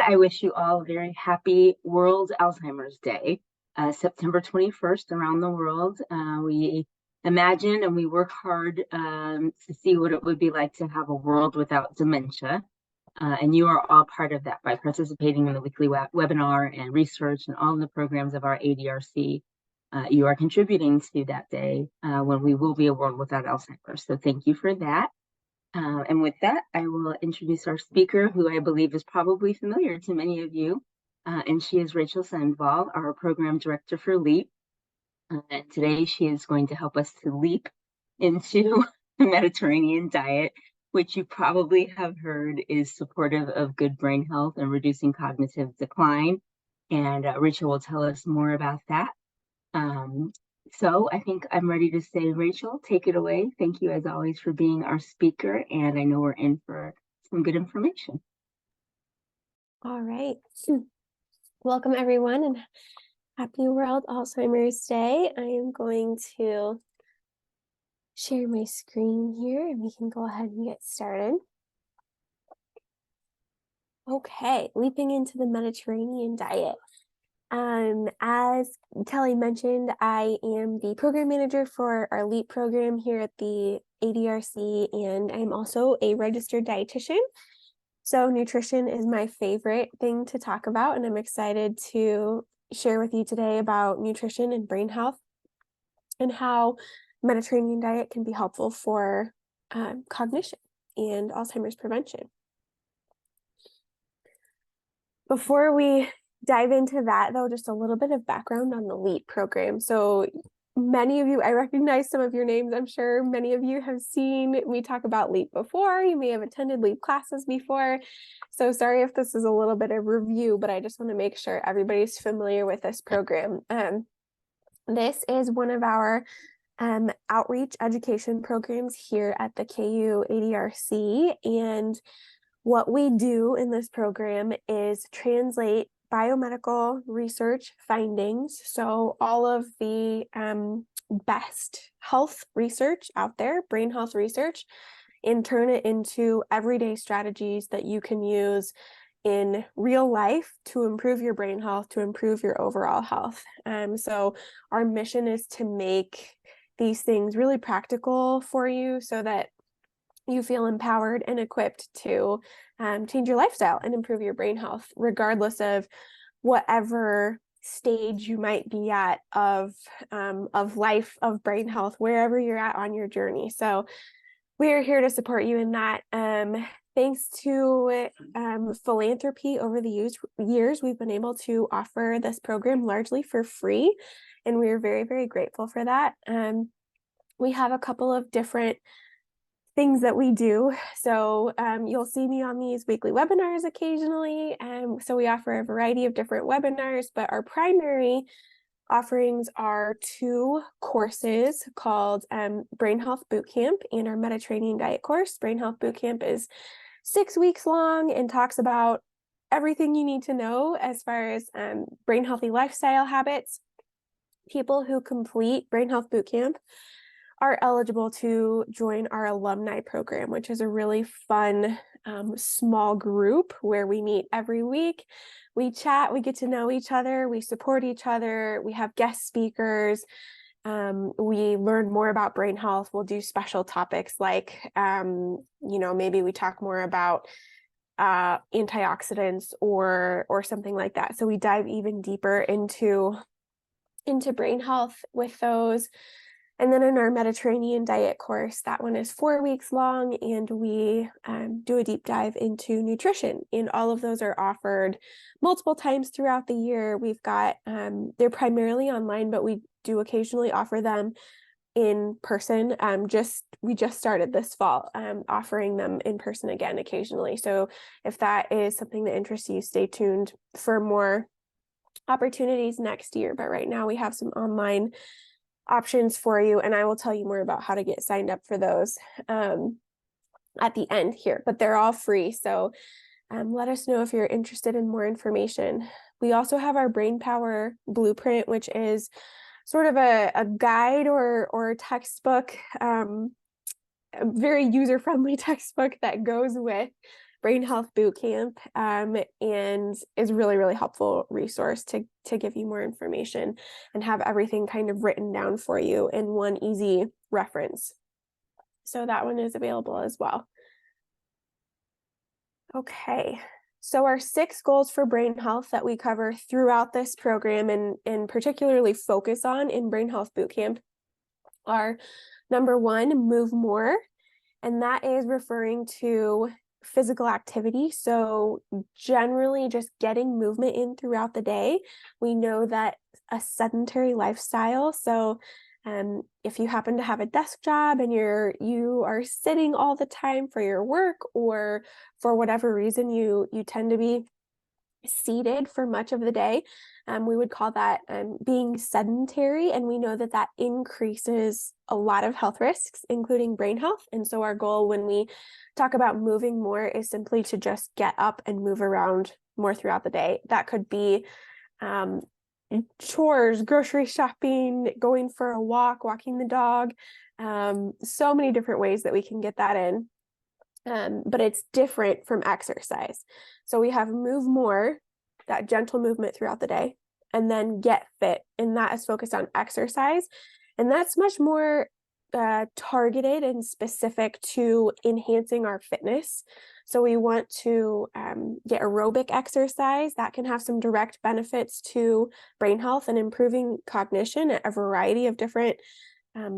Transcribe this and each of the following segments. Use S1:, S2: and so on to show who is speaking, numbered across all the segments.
S1: I wish you all a very happy World Alzheimer's Day. September 21st around the world. We imagine and we work hard to see what it would be like to have a world without dementia. And you are all part of that by participating in the weekly webinar and research and all the programs of our ADRC. You are contributing to that day when we will be a world without Alzheimer's. So thank you for that. And with that, I will introduce our speaker, who I believe is probably familiar to many of you. And she is Rachel Sandval, our program director for LEAP. And today she is going to help us to leap into the Mediterranean diet, which you probably have heard is supportive of good brain health and reducing cognitive decline. And Rachel will tell us more about that. So I think I'm ready to say, Rachel, take it away. Thank you as always for being our speaker. And I know we're in for some good information.
S2: All right. Welcome everyone and happy World Alzheimer's Day. I am going to share my screen here and we can go ahead and get started. Okay, leaping into the Mediterranean diet. As Kelly mentioned, I am the program manager for our LEAP program here at the ADRC, and I'm also a registered dietitian. So nutrition is my favorite thing to talk about, and I'm excited to share with you today about nutrition and brain health and how Mediterranean diet can be helpful for cognition and Alzheimer's prevention. Before we dive into that, though, just a little bit of background on the LEAP program. So many of you, I recognize some of your names. I'm sure many of you have seen me talk about LEAP before. You may have attended LEAP classes before. So sorry if this is a little bit of review, but I just want to make sure everybody's familiar with this program. This is one of our outreach education programs here at the KU ADRC. And what we do in this program is translate biomedical research findings, so all of the best health research out there, brain health research, and turn it into everyday strategies that you can use in real life to improve your brain health, to improve your overall health. So our mission is to make these things really practical for you so that you feel empowered and equipped to change your lifestyle and improve your brain health, regardless of whatever stage you might be at of life, of brain health, wherever you're at on your journey. So we are here to support you in that. Thanks to philanthropy over the years, we've been able to offer this program largely for free, and we are very, very grateful for that. We have a couple of different things that we do. So you'll see me on these weekly webinars occasionally. So we offer a variety of different webinars, but our primary offerings are 2 courses called Brain Health Bootcamp and our Mediterranean Diet course. Brain Health Bootcamp is 6 weeks long and talks about everything you need to know as far as brain healthy lifestyle habits. People who complete Brain Health Bootcamp are eligible to join our alumni program, which is a really fun small group where we meet every week. We chat, we get to know each other, we support each other, we have guest speakers, we learn more about brain health. We'll do special topics like, maybe we talk more about antioxidants or something like that. So we dive even deeper into brain health with those. And then in our Mediterranean diet course, that one is 4 weeks long, and we do a deep dive into nutrition. And all of those are offered multiple times throughout the year. We've got, they're primarily online, but we do occasionally offer them in person. We just started this fall offering them in person again occasionally. So if that is something that interests you, stay tuned for more opportunities next year. But right now we have some online options for you, and I will tell you more about how to get signed up for those at the end here, but they're all free. So let us know if you're interested in more information. We also have our Brain Power Blueprint, which is sort of a guide or textbook, a very user-friendly textbook that goes with Brain Health Bootcamp, and is really, really helpful resource to give you more information and have everything kind of written down for you in one easy reference. So that one is available as well. Okay, so our 6 goals for brain health that we cover throughout this program and particularly focus on in Brain Health Bootcamp are: number 1, move more. And that is referring to physical activity. So generally just getting movement in throughout the day. We know that a sedentary lifestyle, so if you happen to have a desk job and you are sitting all the time for your work, or for whatever reason you tend to be seated for much of the day, we would call that being sedentary, and we know that that increases a lot of health risks, including brain health. And so our goal when we talk about moving more is simply to just get up and move around more throughout the day. That could be chores, grocery shopping, going for a walk, walking the dog, so many different ways that we can get that in. But it's different from exercise. So we have move more, that gentle movement throughout the day, and then get fit, and that is focused on exercise. And that's much more targeted and specific to enhancing our fitness. So we want to get aerobic exercise that can have some direct benefits to brain health and improving cognition at a variety of different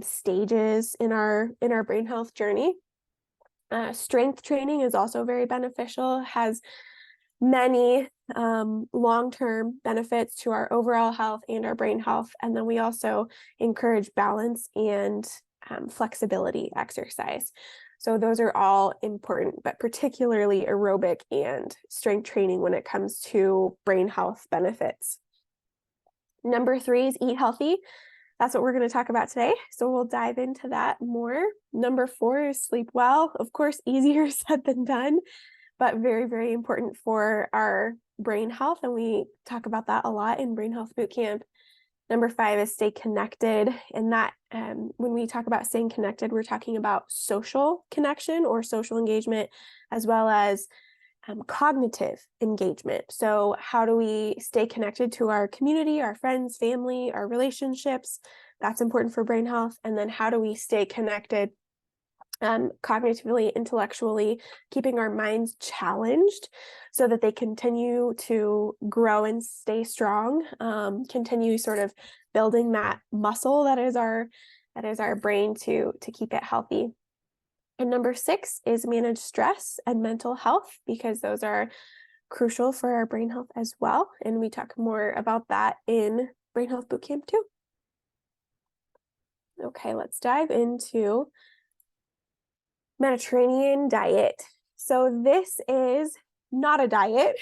S2: stages in our brain health journey. Strength training is also very beneficial, has many long-term benefits to our overall health and our brain health. And then we also encourage balance and flexibility exercise. So those are all important, but particularly aerobic and strength training when it comes to brain health benefits. Number 3 is eat healthy. That's what we're going to talk about today. So we'll dive into that more. Number 4 is sleep well. Of course, easier said than done, but very, very important for our brain health. And we talk about that a lot in Brain Health Bootcamp. Number 5 is stay connected. And that when we talk about staying connected, we're talking about social connection or social engagement, as well as cognitive engagement. So how do we stay connected to our community, our friends, family, our relationships? That's important for brain health. And then how do we stay connected cognitively, intellectually, keeping our minds challenged so that they continue to grow and stay strong, continue sort of building that muscle that is our brain to keep it healthy. And number 6 is manage stress and mental health, because those are crucial for our brain health as well. And we talk more about that in Brain Health Bootcamp too. Okay, let's dive into Mediterranean diet. So this is not a diet.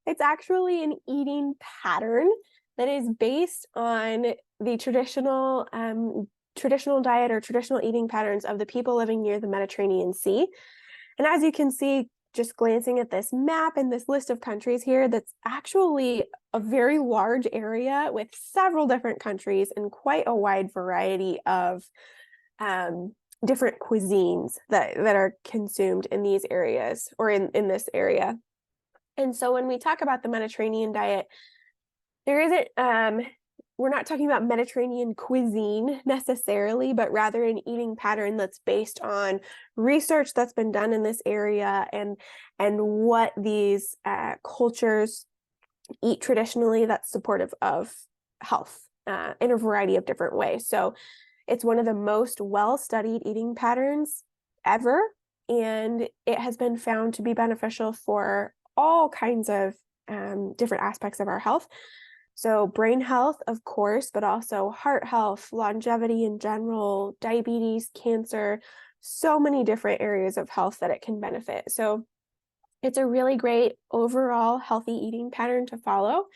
S2: It's actually an eating pattern that is based on the traditional diet or traditional eating patterns of the people living near the Mediterranean Sea. And as you can see, just glancing at this map and this list of countries here, that's actually a very large area with several different countries and quite a wide variety of different cuisines that are consumed in these areas or in this area. And so when we talk about the Mediterranean diet, there isn't we're not talking about Mediterranean cuisine necessarily, but rather an eating pattern that's based on research that's been done in this area and what these cultures eat traditionally that's supportive of health in a variety of different ways. So it's one of the most well-studied eating patterns ever, and it has been found to be beneficial for all kinds of different aspects of our health. So brain health, of course, but also heart health, longevity in general, diabetes, cancer, so many different areas of health that it can benefit. So it's a really great overall healthy eating pattern to follow.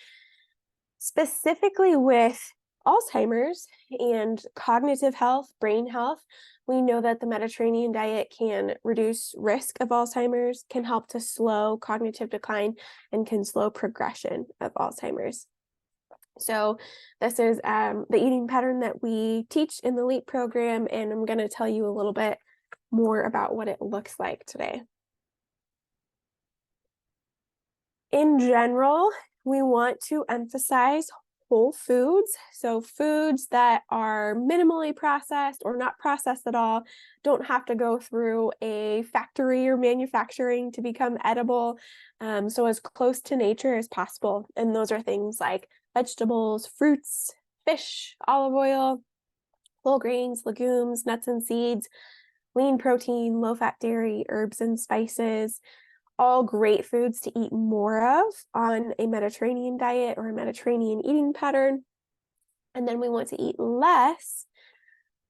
S2: Specifically with Alzheimer's and cognitive health, brain health, we know that the Mediterranean diet can reduce risk of Alzheimer's, can help to slow cognitive decline, and can slow progression of Alzheimer's. So this is the eating pattern that we teach in the LEAP program, and I'm going to tell you a little bit more about what it looks like today. In general, we want to emphasize whole foods. So foods that are minimally processed or not processed at all, don't have to go through a factory or manufacturing to become edible. So as close to nature as possible. And those are things like vegetables, fruits, fish, olive oil, whole grains, legumes, nuts and seeds, lean protein, low-fat dairy, herbs and spices, all great foods to eat more of on a Mediterranean diet or a Mediterranean eating pattern. And then we want to eat less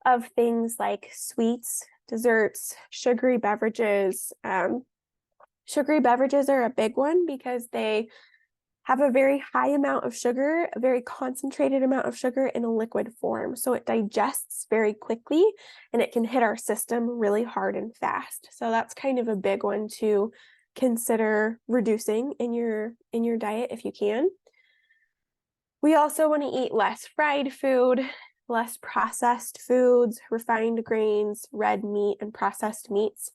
S2: of things like sweets, desserts, sugary beverages. Sugary beverages are a big one because they have a very high amount of sugar, a very concentrated amount of sugar in a liquid form. So it digests very quickly and it can hit our system really hard and fast. So that's kind of a big one to consider reducing in your diet if you can. We also want to eat less fried food, less processed foods, refined grains, red meat, and processed meats.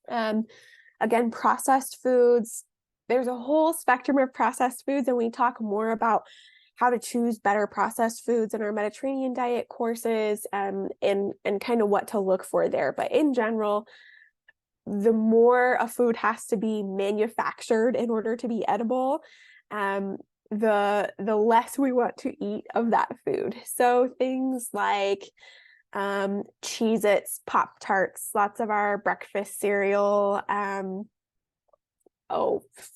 S2: Again, processed foods, there's a whole spectrum of processed foods, and we talk more about how to choose better processed foods in our Mediterranean diet courses, and kind of what to look for there. But in general, the more a food has to be manufactured in order to be edible, the less we want to eat of that food. So things like Cheez-Its, Pop-Tarts, lots of our breakfast cereal,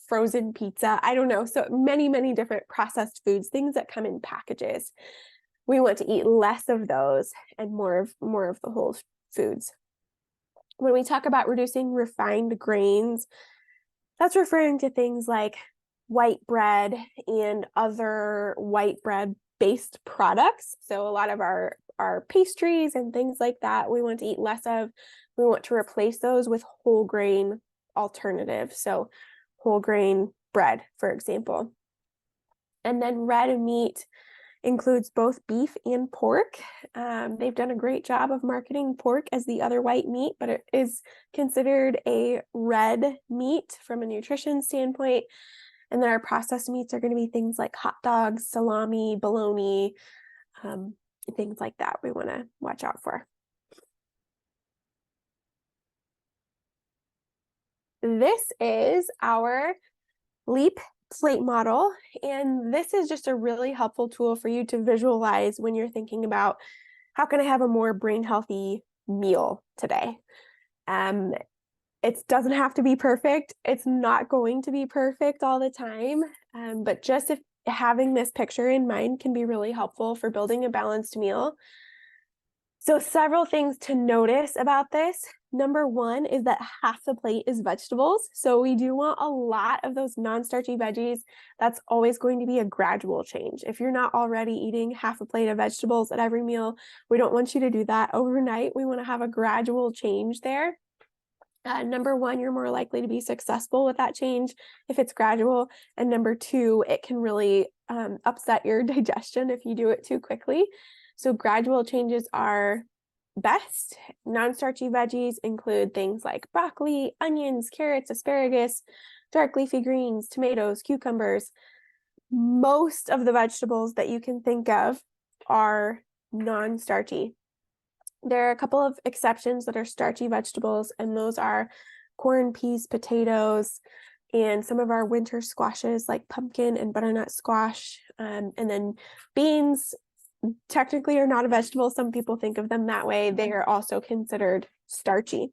S2: frozen pizza, I don't know. So many different processed foods, things that come in packages. We want to eat less of those and more of the whole foods. When we talk about reducing refined grains, that's referring to things like white bread and other white bread based products. So a lot of our pastries and things like that, we want to eat less of. We want to replace those with whole grain alternatives. So whole grain bread, for example. And then red meat includes both beef and pork. They've done a great job of marketing pork as the other white meat, but it is considered a red meat from a nutrition standpoint. And then our processed meats are going to be things like hot dogs, salami, bologna, things like that we want to watch out for. This is our LEAP plate model, and this is just a really helpful tool for you to visualize when you're thinking about how can I have a more brain healthy meal today. It doesn't have to be perfect. It's not going to be perfect all the time, but just if having this picture in mind can be really helpful for building a balanced meal. So several things to notice about this. Number one is that half the plate is vegetables. So we do want a lot of those non-starchy veggies. That's always going to be a gradual change. If you're not already eating half a plate of vegetables at every meal, we don't want you to do that overnight. We want to have a gradual change there. Number one, you're more likely to be successful with that change if it's gradual. And number two, it can really upset your digestion if you do it too quickly. So gradual changes are best. Non-starchy veggies include things like broccoli, onions, carrots, asparagus, dark leafy greens, tomatoes, cucumbers. Most of the vegetables that you can think of are non-starchy. There are a couple of exceptions that are starchy vegetables, and those are corn, peas, potatoes, and some of our winter squashes like pumpkin and butternut squash. And then beans technically are not a vegetable. Some people think of them that way. They are also considered starchy.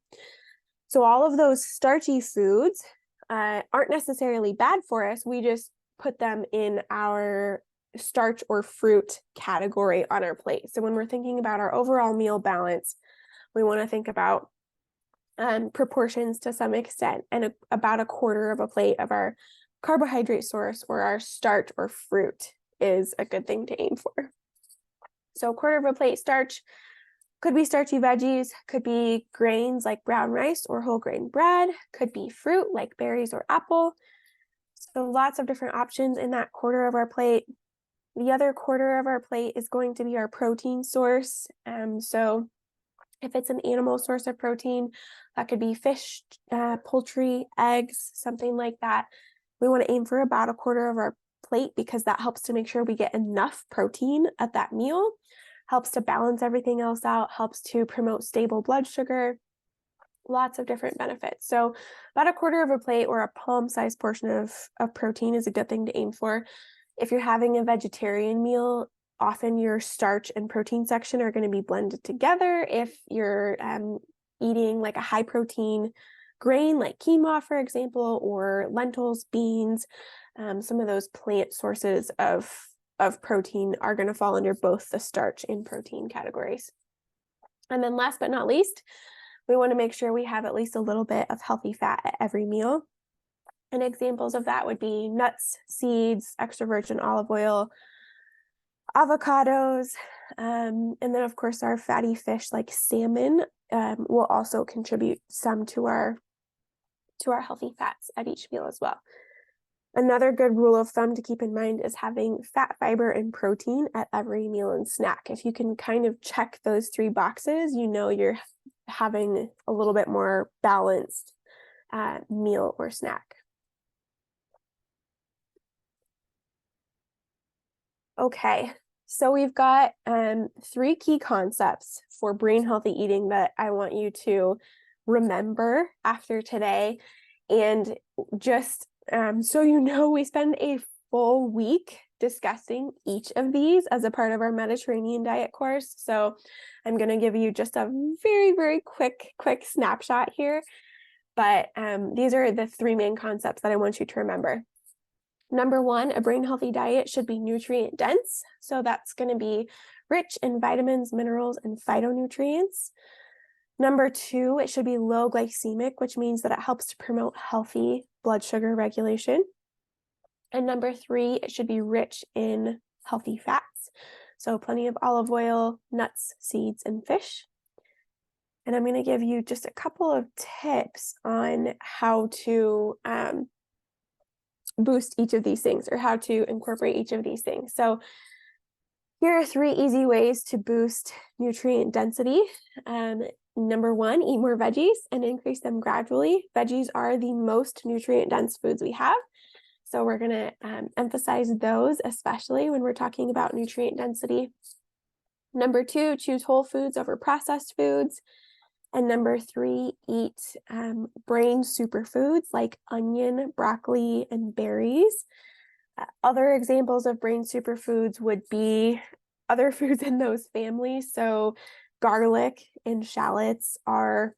S2: So all of those starchy foods aren't necessarily bad for us. We just put them in our starch or fruit category on our plate. So when we're thinking about our overall meal balance, we want to think about proportions to some extent, and about a quarter of a plate of our carbohydrate source or our starch or fruit is a good thing to aim for. So a quarter of a plate starch could be starchy veggies, could be grains like brown rice or whole grain bread, could be fruit like berries or apple. So lots of different options in that quarter of our plate. The other quarter of our plate is going to be our protein source. So if it's an animal source of protein, that could be fish, poultry, eggs, something like that. We want to aim for about a quarter of our plate because that helps to make sure we get enough protein at that meal, helps to balance everything else out, helps to promote stable blood sugar, lots of different benefits. So about a quarter of a plate or a palm-sized portion of protein is a good thing to aim for. If you're having a vegetarian meal, often your starch and protein section are going to be blended together. If you're eating like a high protein grain like quinoa, for example, or lentils, beans, some of those plant sources of protein are going to fall under both the starch and protein categories. And then last but not least, we want to make sure we have at least a little bit of healthy fat at every meal. And examples of that would be nuts, seeds, extra virgin olive oil, avocados, and then of course our fatty fish like salmon will also contribute some to our healthy fats at each meal as well. Another good rule of thumb to keep in mind is having fat, fiber, and protein at every meal and snack. If you can kind of check those 3 boxes, you know you're having a little bit more balanced meal or snack. Okay, so we've got 3 key concepts for brain healthy eating that I want you to remember after today. And just so you know, we spend a full week discussing each of these as a part of our Mediterranean diet course. So I'm going to give you just a very, very quick snapshot here. But these are the 3 main concepts that I want you to remember. Number 1, a brain healthy diet should be nutrient dense. So that's going to be rich in vitamins, minerals, and phytonutrients. Number 2, it should be low glycemic, which means that it helps to promote healthy blood sugar regulation. And number 3, it should be rich in healthy fats. So plenty of olive oil, nuts, seeds, and fish. And I'm going to give you just a couple of tips on how to boost each of these things or how to incorporate each of these things. So here are 3 easy ways to boost nutrient density. Number 1, eat more veggies and increase them gradually. Veggies are the most nutrient dense foods we have. So we're going to emphasize those, especially when we're talking about nutrient density. Number 2, choose whole foods over processed foods. And number 3, eat brain superfoods like onion, broccoli, and berries. Other examples of brain superfoods would be other foods in those families. So garlic and shallots are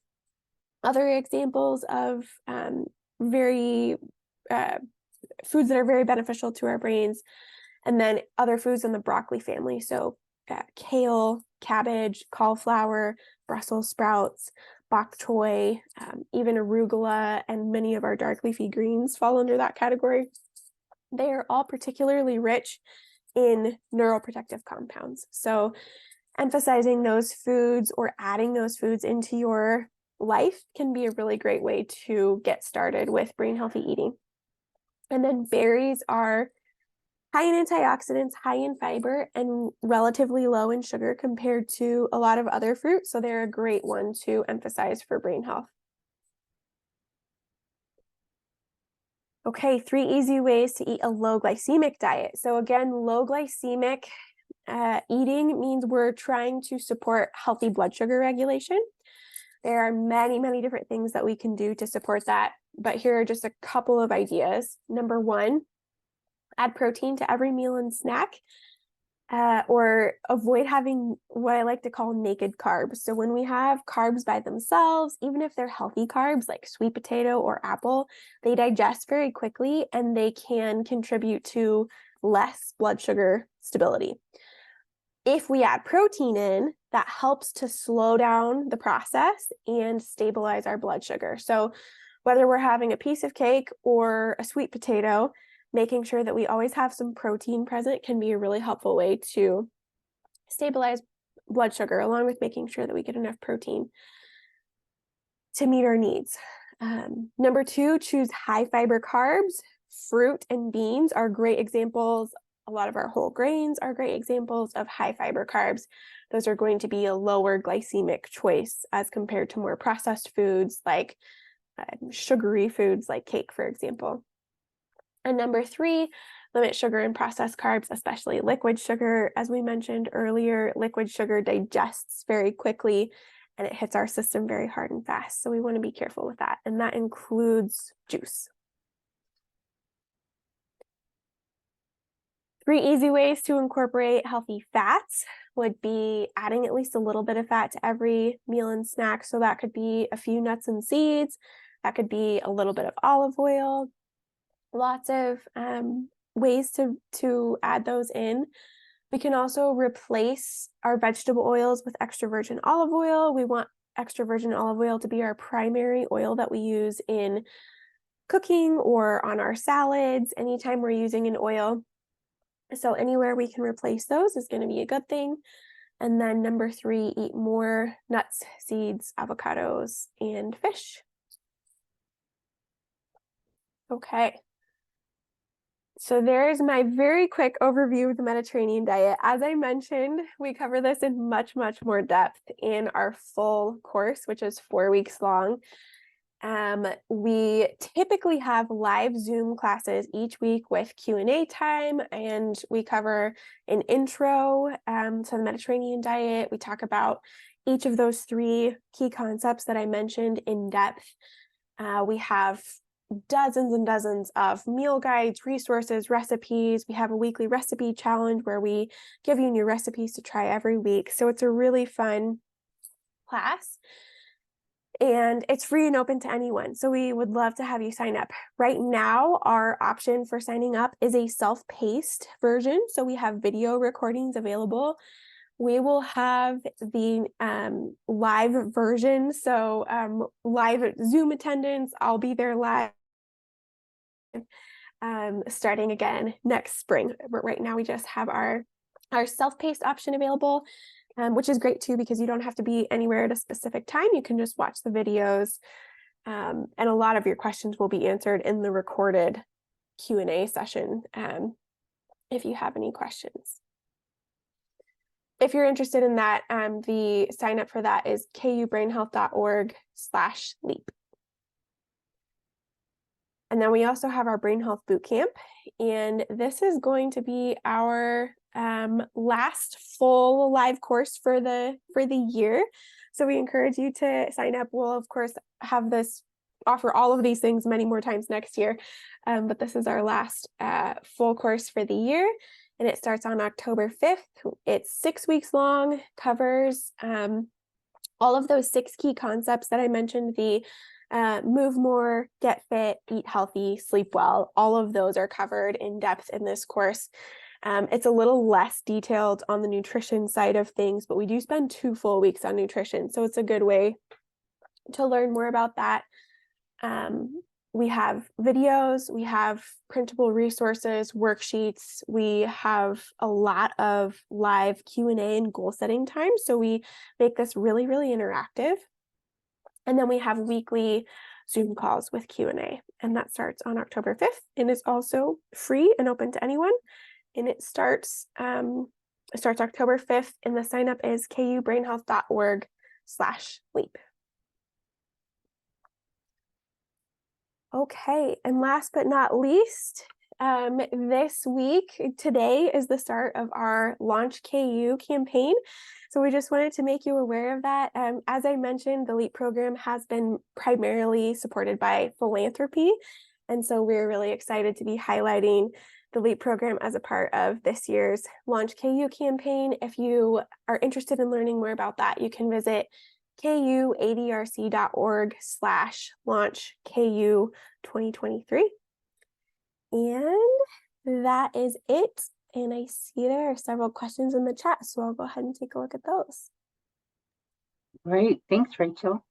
S2: other examples of foods that are very beneficial to our brains. And then other foods in the broccoli family. So kale, cabbage, cauliflower, Brussels sprouts, bok choy, even arugula, and many of our dark leafy greens fall under that category. They are all particularly rich in neuroprotective compounds. So emphasizing those foods or adding those foods into your life can be a really great way to get started with brain healthy eating. And then berries are high in antioxidants, high in fiber, and relatively low in sugar compared to a lot of other fruits. So they're a great one to emphasize for brain health. Okay, 3 easy ways to eat a low glycemic diet. So again, low glycemic eating means we're trying to support healthy blood sugar regulation. There are many, many different things that we can do to support that, but here are just a couple of ideas. Number 1, add protein to every meal and snack, or avoid having what I like to call naked carbs. So when we have carbs by themselves, even if they're healthy carbs like sweet potato or apple, they digest very quickly and they can contribute to less blood sugar stability. If we add protein in, that helps to slow down the process and stabilize our blood sugar. So whether we're having a piece of cake or a sweet potato, making sure that we always have some protein present can be a really helpful way to stabilize blood sugar, along with making sure that we get enough protein to meet our needs. Number 2, choose high fiber carbs. Fruit and beans are great examples. A lot of our whole grains are great examples of high fiber carbs. Those are going to be a lower glycemic choice as compared to more processed foods like sugary foods like cake, for example. And number 3, limit sugar and processed carbs, especially liquid sugar. As we mentioned earlier, liquid sugar digests very quickly and it hits our system very hard and fast. So we want to be careful with that. And that includes juice. 3 easy ways to incorporate healthy fats would be adding at least a little bit of fat to every meal and snack. So that could be a few nuts and seeds. That could be a little bit of olive oil. Lots of ways to add those in. We can also replace our vegetable oils with extra virgin olive oil. We want extra virgin olive oil to be our primary oil that we use in cooking or on our salads, anytime we're using an oil. So anywhere we can replace those is going to be a good thing. And then number 3, eat more nuts, seeds, avocados, and fish. Okay. So there's my very quick overview of the Mediterranean diet. As I mentioned, we cover this in much, much more depth in our full course, which is 4 weeks long. We typically have live Zoom classes each week with Q&A time, and we cover an intro to the Mediterranean diet. We talk about each of those 3 key concepts that I mentioned in depth. We have dozens and dozens of meal guides, resources, recipes. We have a weekly recipe challenge where we give you new recipes to try every week. So it's a really fun class. And it's free and open to anyone. So we would love to have you sign up. Right now, our option for signing up is a self-paced version. So we have video recordings available. We will have the live version. So live Zoom attendance, I'll be there live starting again next spring. But right now we just have our self-paced option available. Which is great too, because you don't have to be anywhere at a specific time. You can just watch the videos, and a lot of your questions will be answered in the recorded Q&A session if you have any questions. If you're interested in that, the sign up for that is kubrainhealth.org/leap. And then we also have our Brain Health Bootcamp, and this is going to be our last full live course for the year. So we encourage you to sign up. We'll of course offer all of these things many more times next year, but this is our last full course for the year, and it starts on October 5th. It's 6 weeks long, covers all of those 6 key concepts that I mentioned, the move more, get fit, eat healthy, sleep well. All of those are covered in depth in this course. It's a little less detailed on the nutrition side of things, but we do spend 2 full weeks on nutrition. So it's a good way to learn more about that. We have videos, we have printable resources, worksheets. We have a lot of live Q&A and goal setting time. So we make this really, really interactive. And then we have weekly Zoom calls with Q&A, and that starts on October 5th and is also free and open to anyone. And it starts October 5th, and the sign up is kubrainhealth.org/leap. Okay, and last but not least, this week, today is the start of our Launch KU campaign. So we just wanted to make you aware of that. As I mentioned, the LEAP program has been primarily supported by philanthropy. And so we're really excited to be highlighting the LEAP program as a part of this year's Launch KU campaign. If you are interested in learning more about that, you can visit kuadrc.org/launch KU 2023. And that is it. And I see there are several questions in the chat, so I'll go ahead and take a look at those.
S1: Great. Thanks, Rachel.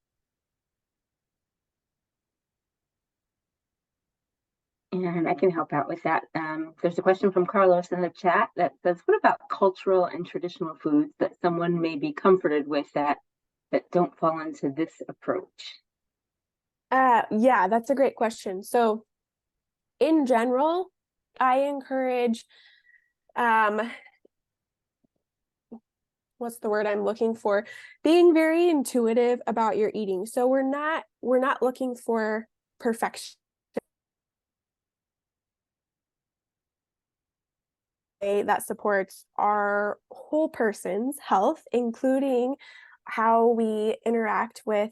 S1: And I can help out with that. There's a question from Carlos in the chat that says, what about cultural and traditional foods that someone may be comforted with that don't fall into this approach?
S2: Yeah, that's a great question. So in general, I encourage, what's the word I'm looking for? Being very intuitive about your eating. So we're not looking for perfection. that supports our whole person's health, including how we interact with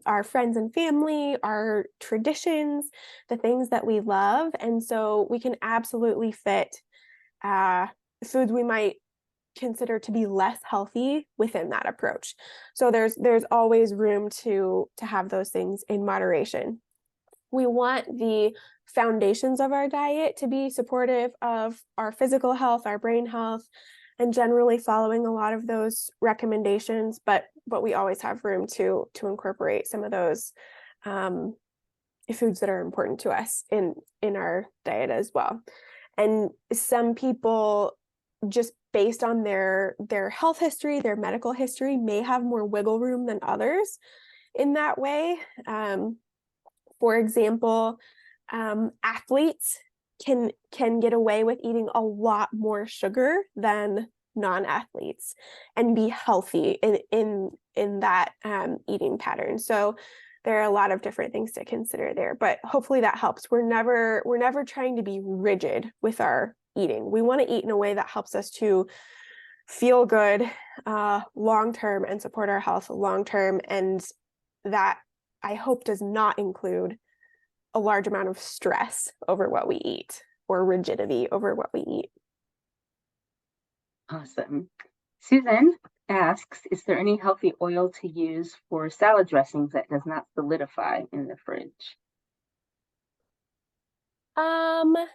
S2: our friends and family, our traditions, the things that we love. And so we can absolutely fit foods we might consider to be less healthy within that approach. So there's always room to have those things in moderation. We want the foundations of our diet to be supportive of our physical health, our brain health, and generally following a lot of those recommendations, but we always have room to incorporate some of those foods that are important to us in our diet as well. And some people, just based on their health history, their medical history, may have more wiggle room than others in that way. For example, athletes can get away with eating a lot more sugar than non-athletes and be healthy in that eating pattern. So there are a lot of different things to consider there, but hopefully that helps. We're never trying to be rigid with our eating. We want to eat in a way that helps us to feel good long term and support our health long term, and that I hope does not include a large amount of stress over what we eat or rigidity over what we eat.
S1: Awesome. Susan asks, is there any healthy oil to use for salad dressings that does not solidify in the fridge?
S2: I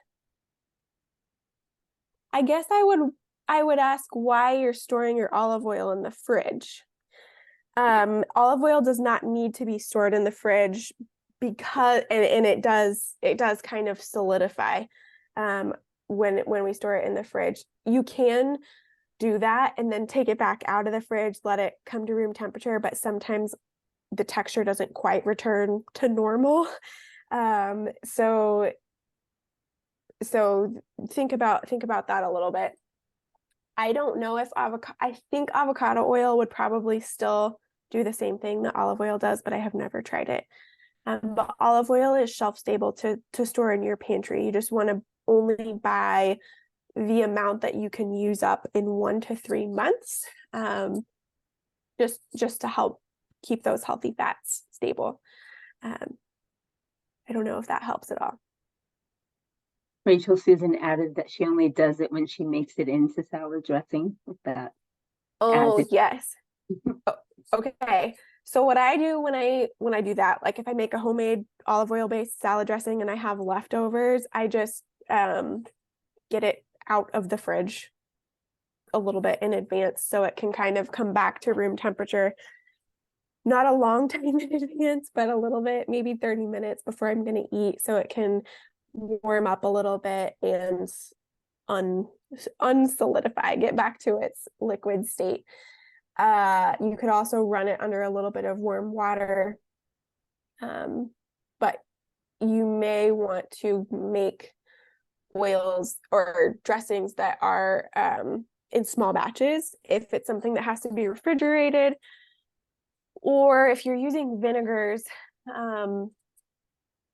S2: guess I would ask why you're storing your olive oil in the fridge. Olive oil does not need to be stored in the fridge because it does kind of solidify when we store it in the fridge. You can do that and then take it back out of the fridge, let it come to room temperature, but sometimes the texture doesn't quite return to normal. So think about that a little bit. I don't know if I think avocado oil would probably still do the same thing that olive oil does, but I have never tried it. But olive oil is shelf stable to store in your pantry. You just want to only buy the amount that you can use up in 1 to 3 months, just to help keep those healthy fats stable. I don't know if that helps at all.
S1: Rachel Susan added that she only does it when she makes it into salad dressing with that.
S2: Oh, yes. Okay. So what I do when I do that, like if I make a homemade olive oil based salad dressing and I have leftovers, I just get it out of the fridge a little bit in advance so it can kind of come back to room temperature. Not a long time in advance, but a little bit, maybe 30 minutes before I'm going to eat, so it can warm up a little bit and unsolidify, get back to its liquid state. You could also run it under a little bit of warm water, but you may want to make oils or dressings that are in small batches if it's something that has to be refrigerated, or if you're using vinegars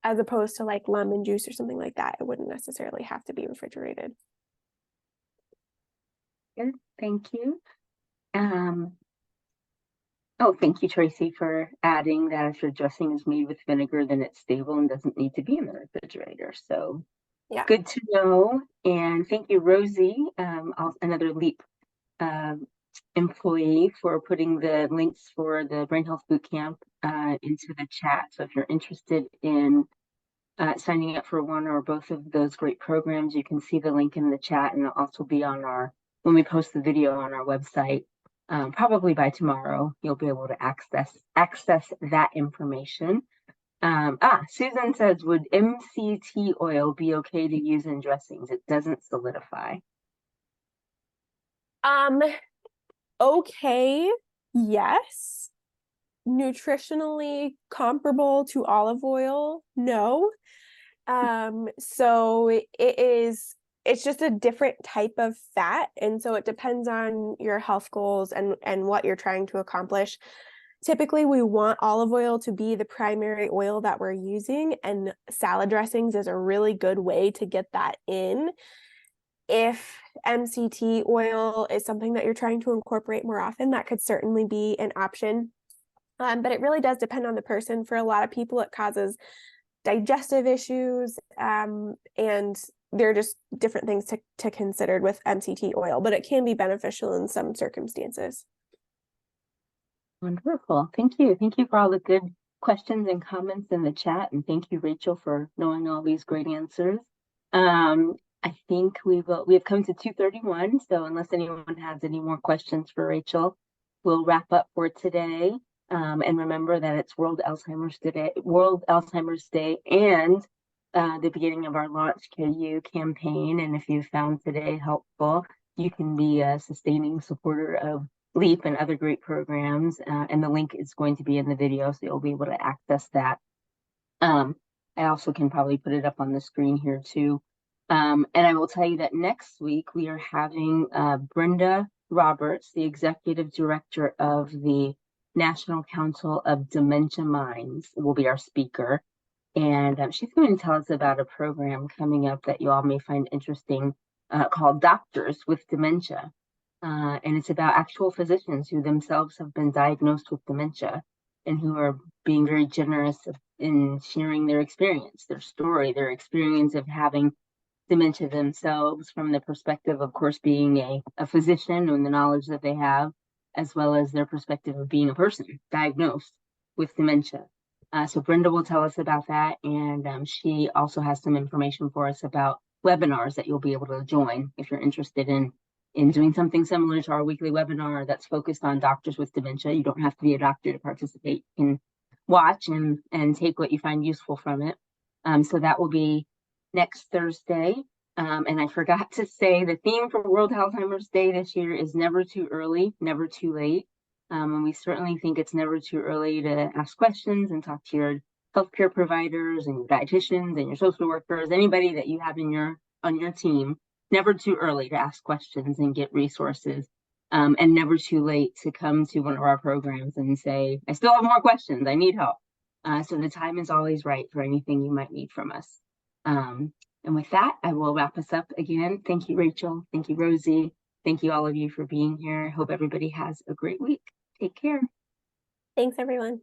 S2: as opposed to like lemon juice or something like that, it wouldn't necessarily have to be refrigerated.
S1: Good, thank you. Oh, thank you, Tracy, for adding that if your dressing is made with vinegar, then it's stable and doesn't need to be in the refrigerator. So
S2: Yeah,
S1: good to know. And thank you, Rosie, another LEAP employee, for putting the links for the Brain Health Bootcamp into the chat. So if you're interested in signing up for one or both of those great programs, you can see the link in the chat, and it'll also be on when we post the video on our website. Probably by tomorrow, you'll be able to access that information. Susan says, would MCT oil be okay to use in dressings? It doesn't solidify.
S2: Okay, yes. Nutritionally comparable to olive oil? No. So it's just a different type of fat, and so it depends on your health goals and what you're trying to accomplish. Typically, we want olive oil to be the primary oil that we're using, and salad dressings is a really good way to get that in. If MCT oil is something that you're trying to incorporate more often, that could certainly be an option. But it really does depend on the person. For a lot of people, it causes digestive issues, and there are just different things to consider with MCT oil, but it can be beneficial in some circumstances.
S1: Wonderful. Thank you. Thank you for all the good questions and comments in the chat. And thank you, Rachel, for knowing all these great answers. I think we have come to 2:31. So unless anyone has any more questions for Rachel, we'll wrap up for today. And remember that it's World Alzheimer's Day and the beginning of our Launch KU campaign. And if you found today helpful, you can be a sustaining supporter of LEAP and other great programs. And the link is going to be in the video, so you'll be able to access that. I also can probably put it up on the screen here too. And I will tell you that next week we are having Brenda Roberts, the Executive Director of the National Council of Dementia Minds, will be our speaker. And she's going to tell us about a program coming up that you all may find interesting called Doctors with Dementia. And it's about actual physicians who themselves have been diagnosed with dementia and who are being very generous in sharing their experience, their story, their experience of having dementia themselves from the perspective, of course, being a physician and the knowledge that they have, as well as their perspective of being a person diagnosed with dementia. So Brenda will tell us about that, and she also has some information for us about webinars that you'll be able to join if you're interested in doing something similar to our weekly webinar that's focused on doctors with dementia. You don't have to be a doctor to participate. You can watch and take what you find useful from it. So that will be next Thursday. And I forgot to say the theme for World Alzheimer's Day this year is never too early, never too late. And we certainly think it's never too early to ask questions and talk to your healthcare providers and your dietitians and your social workers, anybody that you have on your team. Never too early to ask questions and get resources, and never too late to come to one of our programs and say, I still have more questions, I need help. So the time is always right for anything you might need from us. And with that, I will wrap us up again. Thank you, Rachel. Thank you, Rosie. Thank you, all of you, for being here. I hope everybody has a great week. Take care.
S2: Thanks, everyone.